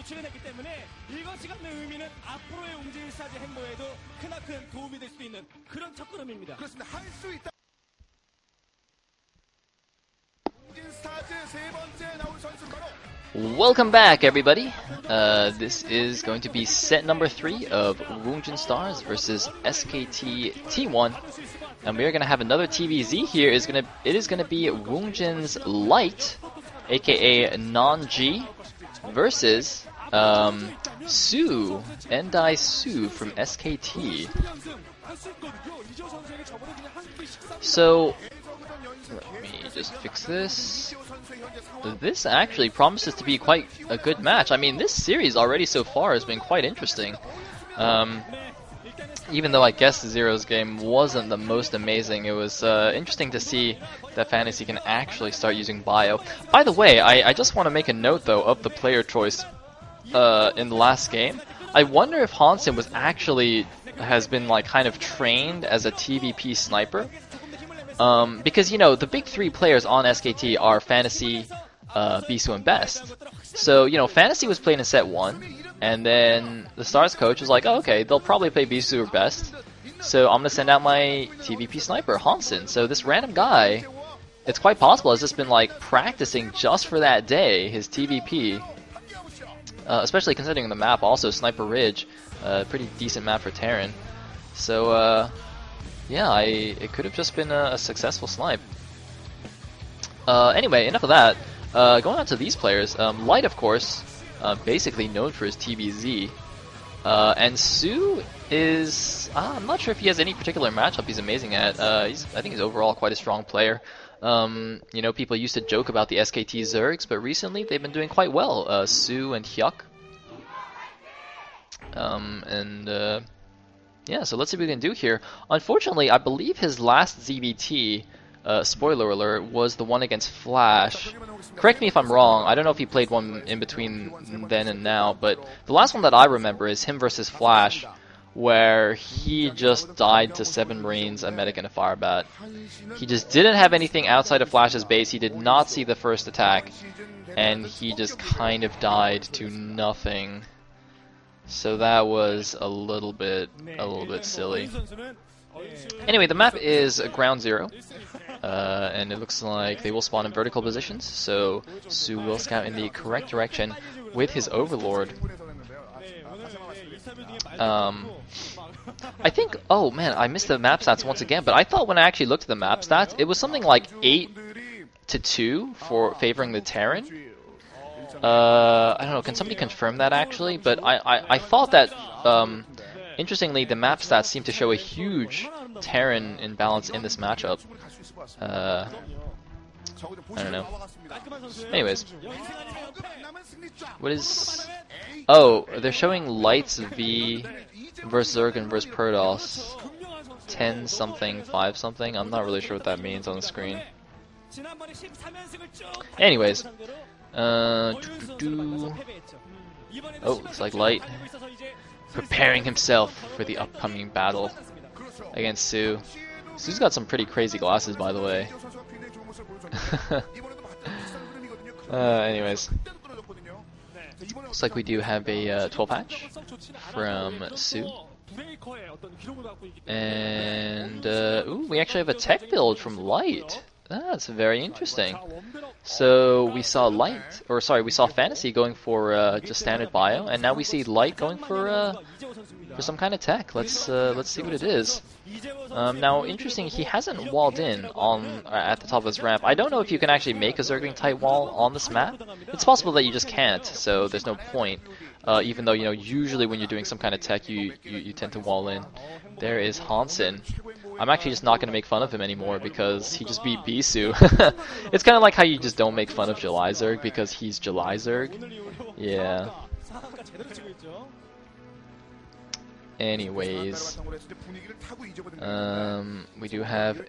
출연했기 때문에 이것이 갖는 의미는 앞으로의 웅진 스타즈 행보에도 크나큰 도움이 될 수 있는 그런 첫 걸음입니다. 그렇습니다. 할 수 있다. 웅진 스타즈 세 번째 나온 선수는 바로 Welcome back, everybody. This is going to be set number 3 of Woongjin Stars versus SKT T1, and we are going to have another TVZ here. It is going to be Woongjin's Light, aka Non-G, versus Su, Endai Su from SKT. So let me just fix this. This actually promises to be quite a good match. I mean, this series already so far has been quite interesting. Even though I guess the Zero's game wasn't the most amazing, it was interesting to see that Fantasy can actually start using Bio. By the way, I just want to make a note though of the player choice in the last game. I wonder if Hansen has been like kind of trained as a TVP sniper. Because, you know, the big 3 players on SKT are Fantasy, Bisu, and Best. So, you know, Fantasy was played in set 1, and then the Stars coach was like, oh, okay, they'll probably play Bisu or Best, so I'm gonna send out my TVP sniper, Hansen. So this random guy, it's quite possible, has just been, like, practicing just for that day, his TVP. Especially considering the map, also, Sniper Ridge, pretty decent map for Terran. So, yeah, it could have just been a successful snipe. Anyway, enough of that. Going on to these players, Light, of course, basically known for his TBZ. And Su is... I'm not sure if he has any particular matchup he's amazing at. I think he's overall quite a strong player. You know, people used to joke about the SKT Zergs, but recently they've been doing quite well. Su and Hyuk. Yeah, so let's see what we can do here. Unfortunately, I believe his last ZBT, spoiler alert, was the one against Flash. Correct me if I'm wrong, I don't know if he played one in between then and now, but the last one that I remember is him versus Flash, where he just died to 7 Marines, a medic, and a Firebat. He just didn't have anything outside of Flash's base, he did not see the first attack, and he just kind of died to nothing. So that was a little bit silly. Anyway, the map is ground 0, and it looks like they will spawn in vertical positions. So Su will scout in the correct direction with his Overlord. I think. Oh man, I missed the map stats once again. But I thought when I actually looked at the map stats, it was something like 8-2 for favoring the Terran. I don't know, can somebody confirm that actually? But I thought that, interestingly, the map stats seem to show a huge Terran imbalance in this matchup. I don't know. Anyways. What is... Oh, they're showing Lights V versus Zerg versus Protoss. 10 something, 5 something? I'm not really sure what that means on the screen. Anyways. Oh, looks like Light preparing himself for the upcoming battle against Su. Su's got some pretty crazy glasses, by the way. Anyways. Looks like we do have a 12 hatch from Su. And, ooh, we actually have a tech build from Light. That's very interesting. So we saw we saw Fantasy going for just standard bio, and now we see Light going for some kind of tech. Let's see what it is. Now, interesting, he hasn't walled in at the top of his ramp. I don't know if you can actually make a Zergling type wall on this map. It's possible that you just can't, so there's no point. Even though, you know, usually when you're doing some kind of tech, you tend to wall in. There is Hansen. I'm actually just not going to make fun of him anymore because he just beat Bisu. It's kind of like how you just don't make fun of July Zerg because he's July Zerg. Yeah. Anyways. We do have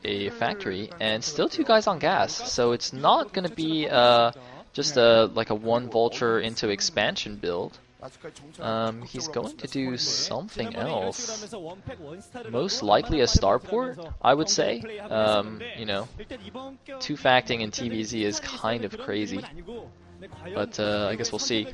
a factory and still 2 guys on gas. So it's not going to be just like a 1 Vulture into expansion build. He's going to do something else. Most likely a starport, I would say. You know, 2-facting in TVZ is kind of crazy. but I guess we'll see.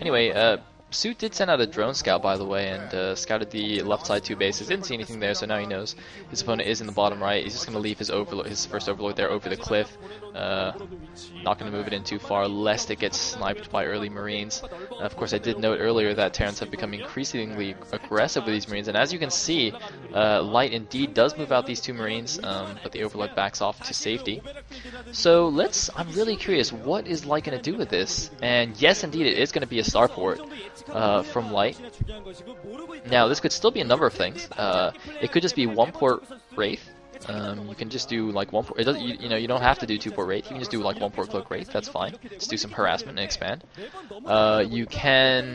Anyway, Su did send out a drone scout, by the way, and scouted the left side 2 bases. Didn't see anything there, so now he knows his opponent is in the bottom right. He's just going to leave his overlord, his first overlord there over the cliff. Not going to move it in too far, lest it gets sniped by early Marines. Of course, I did note earlier that Terrans have become increasingly aggressive with these Marines, and as you can see, Light indeed does move out these 2 Marines, but the overlord backs off to safety. So I'm really curious, what is Light going to do with this? And yes, indeed, it is going to be a starport from Light. Now, this could still be a number of things. It could just be 1-port Wraith. You can just do like 1-port. It doesn't, you don't have to do 2-port Wraith. You can just do like 1-port Cloak Wraith. That's fine. Just do some harassment and expand.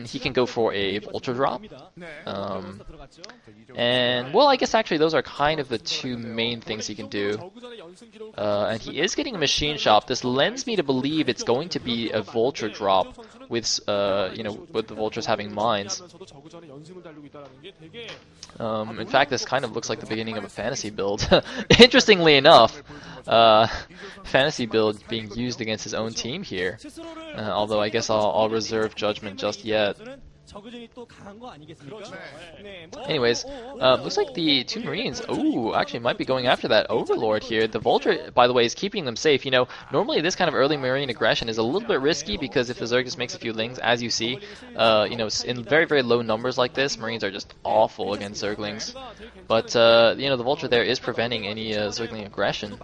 He can go for a Vulture drop. And well, I guess actually those are kind of the 2 main things he can do. And he is getting a machine shop. This lends me to believe it's going to be a Vulture drop with with the Vultures having mines. In fact, this kind of looks like the beginning of a fantasy build. Interestingly enough, fantasy build being used against his own team here. Although I guess I'll reserve judgment just yet. Anyways, looks like the 2 Marines, actually might be going after that Overlord here. The Vulture, by the way, is keeping them safe. Normally this kind of early Marine aggression is a little bit risky because if the Zerglings makes a few lings, as you see, in very, very low numbers like this, Marines are just awful against Zerglings. But, the Vulture there is preventing any Zergling aggression.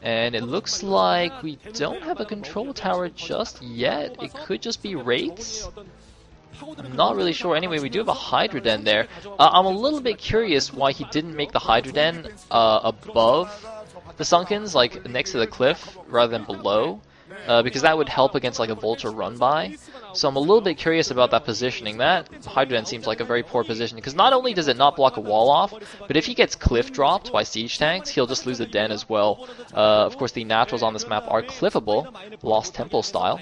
And it looks like we don't have a control tower just yet. It could just be Wraiths. I'm not really sure. Anyway, we do have a Hydra Den there. I'm a little bit curious why he didn't make the Hydra Den above the Sunkens, like next to the cliff, rather than below. Because that would help against like a Vulture run by. So I'm a little bit curious about that positioning. That Hydra Den seems like a very poor position, because not only does it not block a wall off, but if he gets cliff dropped by siege tanks, he'll just lose the den as well. Of course, the naturals on this map are cliffable, Lost Temple style.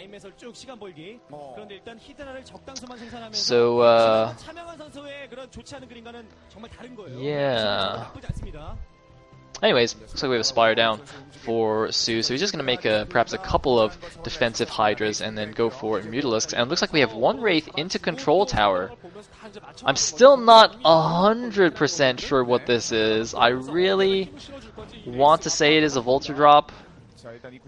So, yeah. Anyways, looks like we have a Spire down for Su, so he's just going to make perhaps a couple of defensive Hydras and then go for Mutalisks. And it looks like we have 1 Wraith into Control Tower. I'm still not 100% sure what this is. I really want to say it is a Vulture drop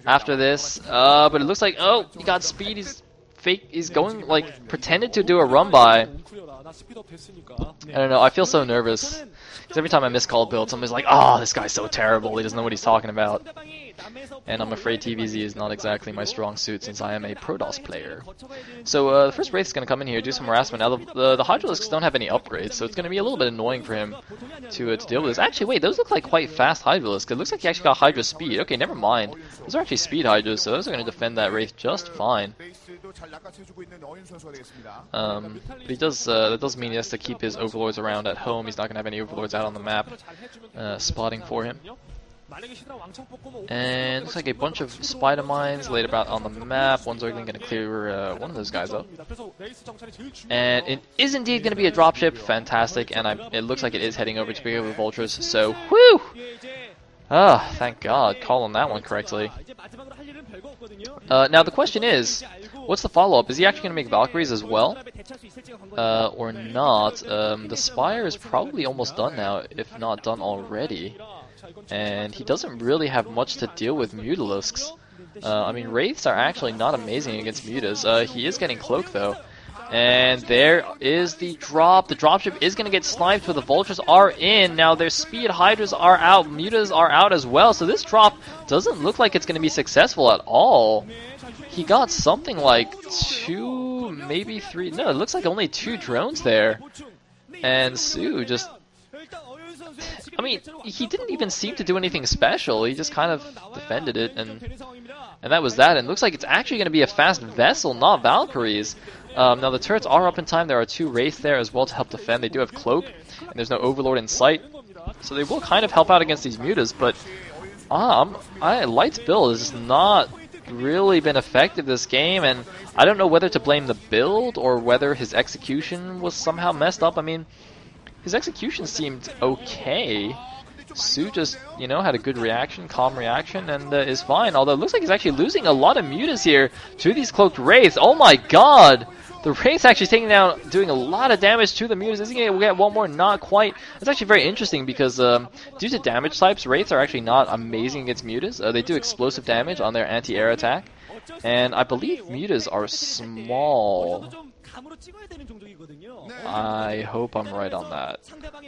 after this, but it looks like, he got speed, he's going, like, pretended to do a run by. I don't know, I feel so nervous. Because every time I miscall a build, somebody's like, this guy's so terrible, he doesn't know what he's talking about. And I'm afraid TVZ is not exactly my strong suit since I am a Protoss player. So the first Wraith is going to come in here, do some harassment. Now the Hydralisks don't have any upgrades, so it's going to be a little bit annoying for him to deal with this. Actually, wait, those look like quite fast Hydralisks. It looks like he actually got Hydra speed. Okay, never mind. Those are actually speed Hydras, so those are going to defend that Wraith just fine. But he does, that does mean he has to keep his Overlords around at home. He's not going to have any Overlords out on the map spotting for him. And looks like a bunch of spider mines laid about on the map. One Zergling going to clear one of those guys up. And it is indeed going to be a dropship. Fantastic. And it looks like it is heading over to be with Vultures. So, whew! Thank God. Calling that one correctly. Now the question is, what's the follow-up? Is he actually going to make Valkyries as well? Or not? The Spire is probably almost done now, if not done already. And he doesn't really have much to deal with Mutalisks. I mean, Wraiths are actually not amazing against Mutas. He is getting Cloak, though. And there is the drop. The dropship is going to get sniped, but the Vultures are in. Now their speed Hydras are out. Mutas are out as well. So this drop doesn't look like it's going to be successful at all. He got something like 2, maybe 3. No, it looks like only 2 drones there. And Su just... I mean, he didn't even seem to do anything special. He just kind of defended it, and that was that. And it looks like it's actually going to be a fast vessel, not Valkyries. Now the turrets are up in time. There are 2 Wraiths there as well to help defend. They do have Cloak, and there's no Overlord in sight, so they will kind of help out against these Mutas. But Light's build has just not really been effective this game, and I don't know whether to blame the build or whether his execution was somehow messed up. I mean, his execution seemed okay. Su just, you know, had a good reaction, calm reaction, and is fine. Although it looks like he's actually losing a lot of mutas here to these cloaked wraiths. Oh my god! The wraith's actually taking down, doing a lot of damage to the mutas. Is he going to get one more? Not quite. It's actually very interesting because due to damage types, wraiths are actually not amazing against mutas. They do explosive damage on their anti-air attack. And I believe mutas are small. I hope I'm right on that.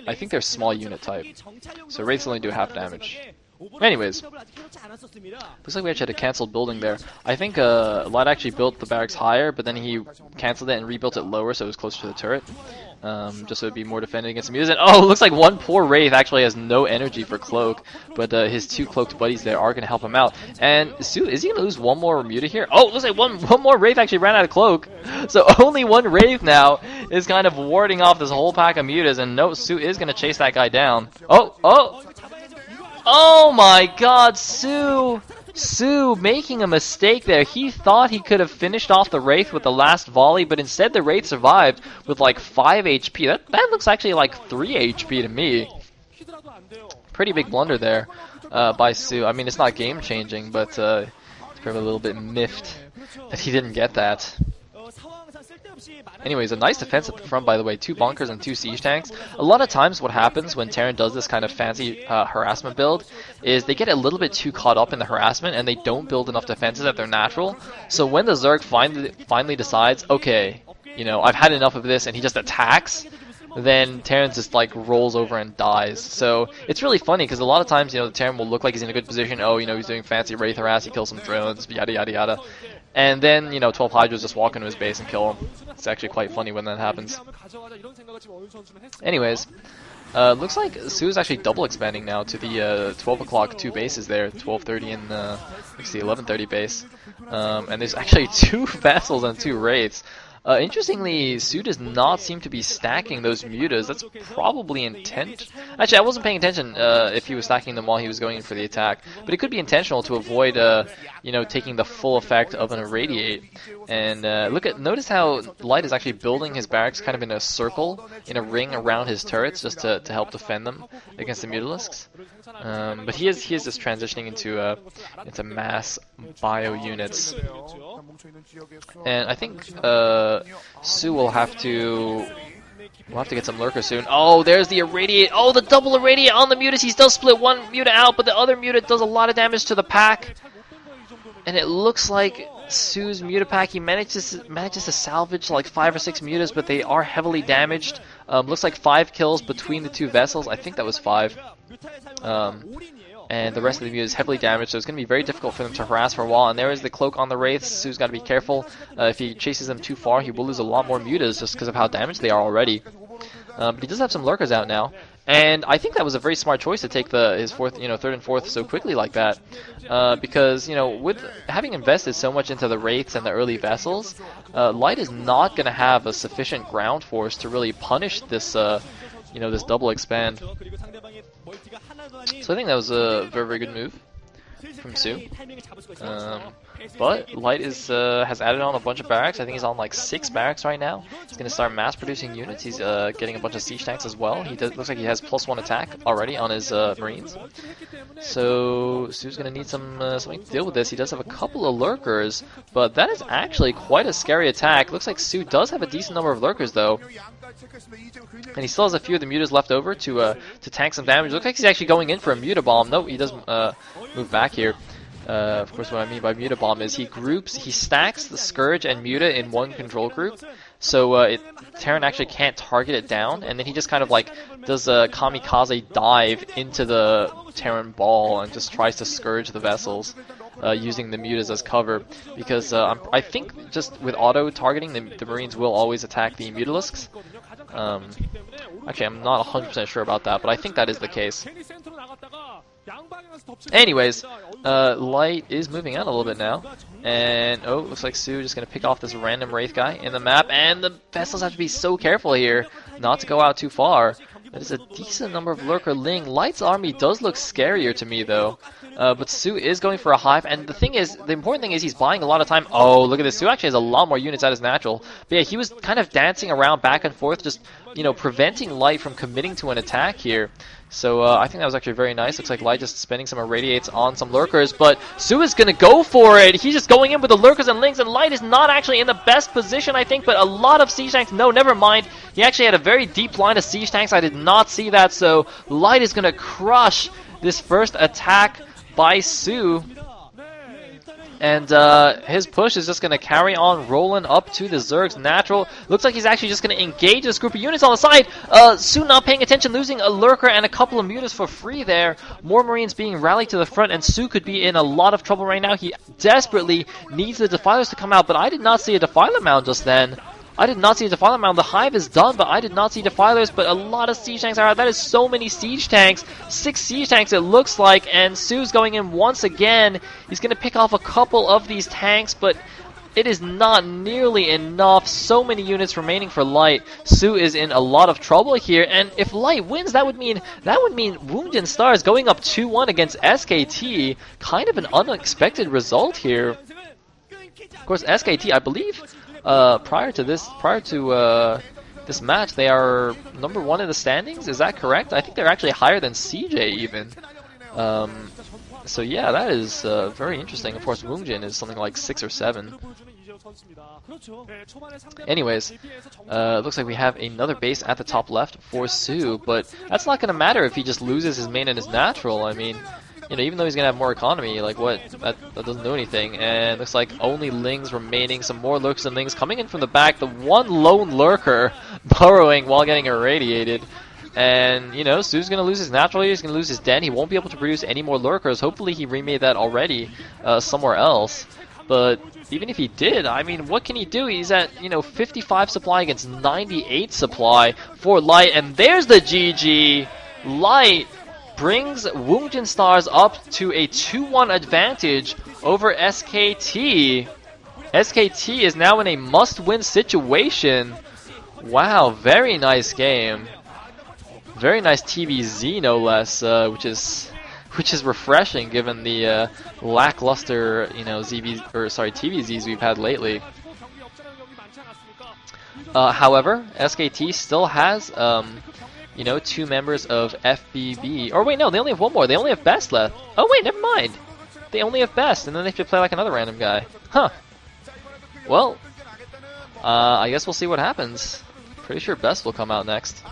I think they're small unit type. So wraiths only do half damage. Anyways, looks like we actually had a cancelled building there. I think Light actually built the barracks higher, but then he cancelled it and rebuilt it lower so it was closer to the turret. Just so it would be more defended against the mutas. And oh, it looks like one poor Wraith actually has no energy for Cloak, but his two cloaked buddies there are going to help him out. And Su, is he going to lose one more muta here? Oh, it looks like one more Wraith actually ran out of Cloak. So only one Wraith now is kind of warding off this whole pack of mutas, and no, Su is going to chase that guy down. Oh my god, Su making a mistake there. He thought he could have finished off the Wraith with the last volley, but instead the Wraith survived with like 5 HP. That looks actually like 3 HP to me. Pretty big blunder there by Su. I mean, it's not game changing, but it's probably a little bit miffed that he didn't get that. Anyways, a nice defense at the front, by the way. 2 bunkers and 2 siege tanks. A lot of times what happens when Terran does this kind of fancy harassment build is they get a little bit too caught up in the harassment and they don't build enough defenses that they're natural. So when the Zerg finally decides, okay, you know, I've had enough of this, and he just attacks, then Terran just like rolls over and dies. So it's really funny because a lot of times, you know, the Terran will look like he's in a good position. Oh, you know, he's doing fancy Wraith harass, he kills some thrones, yada yada yada. And then, you know, 12 Hydras just walk into his base and kill him. It's actually quite funny when that happens. Anyways, looks like Su is actually double expanding now to the 12 o'clock 2 bases there, 12:30 and let's see, 11:30 base. And there's actually 2 vessels and 2 wraiths. Interestingly, Su does not seem to be stacking those mutas. That's probably intent. Actually, I wasn't paying attention if he was stacking them while he was going in for the attack, but it could be intentional to avoid, you know, taking the full effect of an irradiate. And notice how Light is actually building his barracks kind of in a circle, in a ring around his turrets, just to help defend them against the mutalisks. But he is just transitioning into mass bio units, and I think Su will have to get some lurkers soon. Oh, there's the irradiate. Oh, the double irradiate on the mutas. He still split one muta out, but the other muta does a lot of damage to the pack. And it looks like Su's muta pack, he manages to salvage like 5 or 6 mutas, but they are heavily damaged. Looks like 5 kills between the 2 vessels. I think that was 5. And the rest of the muta is heavily damaged, so it's going to be very difficult for them to harass for a while. And there is the cloak on the wraiths. Su's got to be careful. If he chases them too far, he will lose a lot more mutas just because of how damaged they are already. But he does have some lurkers out now. And I think that was a very smart choice to take his third and fourth so quickly like that, because, you know, with having invested so much into the wraiths and the early vessels, Light is not going to have a sufficient ground force to really punish this, you know, this double expand. So I think that was a very, very good move from Su. But Light has added on a bunch of barracks. I think he's on like 6 barracks right now. He's going to start mass producing units. He's getting a bunch of siege tanks as well. Looks like he has +1 attack already on his Marines. So Su's going to need something to deal with this. He does have a couple of lurkers, but that is actually quite a scary attack. Looks like Su does have a decent number of lurkers though. And he still has a few of the mutas left over to tank some damage. Looks like he's actually going in for a muta bomb. Nope, he does move back here. Of course, what I mean by muta bomb is he stacks the Scourge and muta in one control group, so Terran actually can't target it down, and then he just kind of like does a kamikaze dive into the Terran ball and just tries to Scourge the vessels using the mutas as cover, because I think just with auto targeting, the Marines will always attack the mutalisks. Actually, I'm not 100% sure about that, but I think that is the case. Anyways, Light is moving out a little bit now, and oh, looks like Su just gonna pick off this random Wraith guy in the map, and the vessels have to be so careful here not to go out too far. That is a decent number of lurker ling. Light's army does look scarier to me though. But Su is going for a hive, and the thing is, the important thing is he's buying a lot of time. Oh, look at this. Su actually has a lot more units at his natural. But yeah, he was kind of dancing around back and forth, just, you know, preventing Light from committing to an attack here. So I think that was actually very nice. Looks like Light just spending some irradiates on some lurkers, but Su is going to go for it. He's just going in with the lurkers and links, and Light is not actually in the best position, I think, but a lot of siege tanks. No, never mind. He actually had a very deep line of siege tanks. I did not see that, so Light is going to crush this first attack by Su. And his push is just going to carry on rolling up to the Zerg's natural. Looks like he's actually just going to engage this group of units on the side. Su not paying attention, losing a lurker and a couple of mutas for free there. More Marines being rallied to the front, and Su could be in a lot of trouble right now. He desperately needs the Defilers to come out, but I did not see a Defiler mound just then. I did not see a Defiler mound. The hive is done, but I did not see Defilers, but a lot of siege tanks are out. That is so many siege tanks. 6 siege tanks it looks like, and Su's going in once again. He's going to pick off a couple of these tanks, but it is not nearly enough. So many units remaining for Light. Su is in a lot of trouble here, and if Light wins, that would mean Wounded Stars going up 2-1 against SKT. Kind of an unexpected result here. Of course, SKT, I believe, prior to this match, they are number 1 in the standings. Is that correct? I think they're actually higher than CJ even. So yeah, that is very interesting. Of course, Woongjin is something like 6 or 7. Anyways, looks like we have another base at the top left for Su, but that's not going to matter if he just loses his main and his natural. I mean, you know, even though he's going to have more economy, like what? That doesn't do anything. And looks like only Lings remaining. Some more lurkers and Lings coming in from the back. The one lone lurker burrowing while getting irradiated. And, you know, Su's going to lose his natural, he's going to lose his den. He won't be able to produce any more lurkers. Hopefully he remade that already somewhere else. But even if he did, I mean, what can he do? He's at, you know, 55 supply against 98 supply for Light. And there's the GG. Light brings Wounded Stars up to a 2-1 advantage over SKT. SKT is now in a must-win situation. Wow, very nice game. Very nice TVZ, no less, which is refreshing given the lackluster, you know, TVZs we've had lately. However, SKT still has you know, 2 members of FBB. Or wait, no, they only have 1 more. They only have Best left. Oh wait, never mind. They only have Best, and then they have to play like another random guy. Huh. Well, I guess we'll see what happens. Pretty sure Best will come out next.